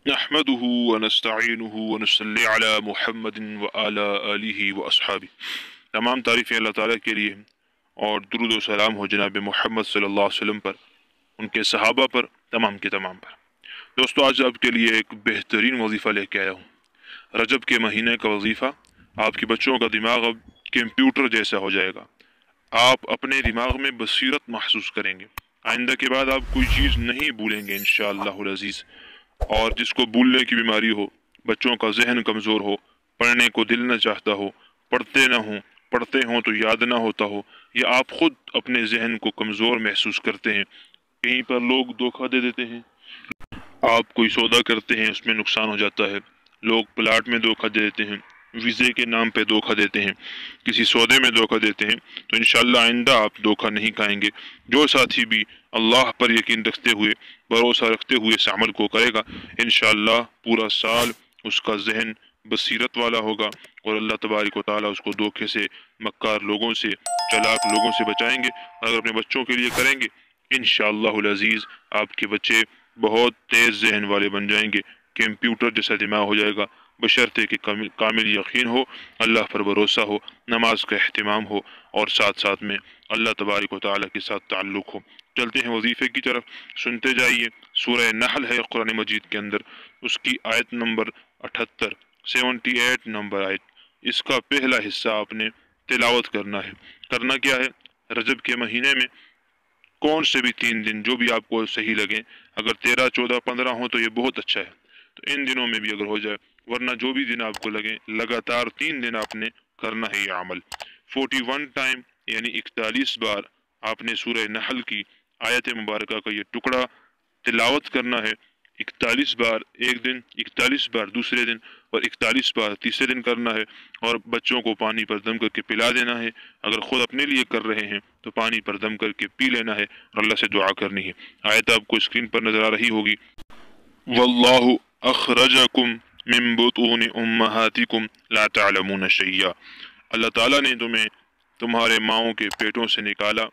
نحمده ونستعینہ ونصلی علی محمد وعلی آلہ واصحابہ۔ تمام تعریفیں اللہ تعالیٰ کے لیے ہیں اور درود و سلام ہو جناب محمد صلی اللہ علیہ وسلم پر، ان کے صحابہ پر، تمام کے تمام پر۔ دوستو، آج آپ کے لیے ایک بہترین وظیفہ لے کے آیا ہوں۔ رجب کے مہینے کا وظیفہ۔ آپ کے بچوں کا دماغ اب کمپیوٹر جیسا ہو جائے گا۔ آپ اپنے دماغ میں بصیرت محسوس کریں گے۔ آئندہ کے بعد آپ کوئی چیز نہیں بھولیں گے انشاءاللہ العزیز۔ اور جس کو بھولنے کی بیماری ہو، بچوں کا ذہن کمزور ہو، پڑھنے کو دل نہ چاہتا ہو، پڑھتے نہ ہوں، پڑھتے ہوں تو یاد نہ ہوتا ہو، یا آپ خود اپنے ذہن کو کمزور محسوس کرتے ہیں، کہیں پر لوگ دھوکہ دے دیتے ہیں، آپ کوئی سودا کرتے ہیں اس میں نقصان ہو جاتا ہے، لوگ پلاٹ میں دھوکہ دے دیتے ہیں، ویزے کے نام پہ دھوکہ دیتے ہیں، کسی سودے میں دھوکہ دیتے ہیں، تو انشاءاللہ آئندہ آپ دھوکہ نہیں کھائیں گے۔ جو ساتھی بھی اللہ پر یقین رکھتے ہوئے، بھروسہ رکھتے ہوئے اس عمل کو کرے گا، انشاءاللہ پورا سال اس کا ذہن بصیرت والا ہوگا، اور اللہ تبارک و تعالیٰ اس کو دھوکے سے، مکار لوگوں سے، چلاک لوگوں سے بچائیں گے۔ اگر اپنے بچوں کے لیے کریں گے، انشاءاللہ العزیز آپ کے بچے بہت تیز ذہن والے بن جائیں گے، کمپیوٹر جیسا دماغ ہو جائے گا، بشرطے کہ کامل یقین ہو، اللہ پر بھروسہ ہو، نماز کا اہتمام ہو، اور ساتھ ساتھ میں اللہ تبارک و تعالیٰ کے ساتھ تعلق ہو۔ چلتے ہیں وظیفے کی طرف، سنتے جائیے۔ سورہ نحل ہے قرآن مجید کے اندر، اس کی آیت نمبر 78، 78 نمبر آیت۔ اس کا پہلا حصہ آپ نے تلاوت کرنا ہے۔ کرنا کیا ہے؟ رجب کے مہینے میں کون سے بھی 3 دن جو بھی آپ کو صحیح لگیں، اگر 13، 14، 15 ہوں تو یہ بہت اچھا ہے، تو ان دنوں میں بھی اگر ہو جائے، ورنہ جو بھی دن آپ کو لگیں، لگاتار 3 دن آپ نے کرنا ہے یہ عمل۔ 41 ٹائم یعنی 41 بار آپ نے سورہ نحل کی آیت مبارکہ کا یہ ٹکڑا تلاوت کرنا ہے۔ 41 بار ایک دن، 41 بار دوسرے دن، اور 41 بار تیسرے دن کرنا ہے، اور بچوں کو پانی پر دم کر کے پلا دینا ہے۔ اگر خود اپنے لیے کر رہے ہیں تو پانی پر دم کر کے پی لینا ہے، اور اللہ سے دعا کرنی ہے۔ آیت آپ کو اسکرین پر نظر آ رہی ہوگی۔ واللہ اخرجکم من بطون امہاتکم لا تعلمون شیئا۔ اللہ تعالیٰ نے تمہیں تمہارے ماؤں کے پیٹوں سے نکالا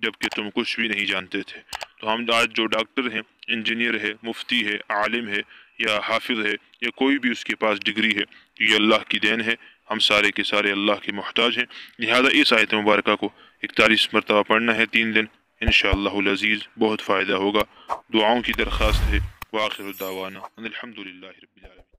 جبکہ تم کچھ بھی نہیں جانتے تھے۔ تو ہم آج جو ڈاکٹر ہیں، انجینئر ہے، مفتی ہے، عالم ہے، یا حافظ ہے، یا کوئی بھی اس کے پاس ڈگری ہے، یہ اللہ کی دین ہے۔ ہم سارے کے سارے اللہ کے محتاج ہیں، لہذا اس آیت مبارکہ کو 41 مرتبہ پڑھنا ہے 3 دن، انشاءاللہ العزیز بہت فائدہ ہوگا۔ دعاؤں کی درخواست ہے۔ وآخر دعوانا ان الحمد للہ رب العالمین۔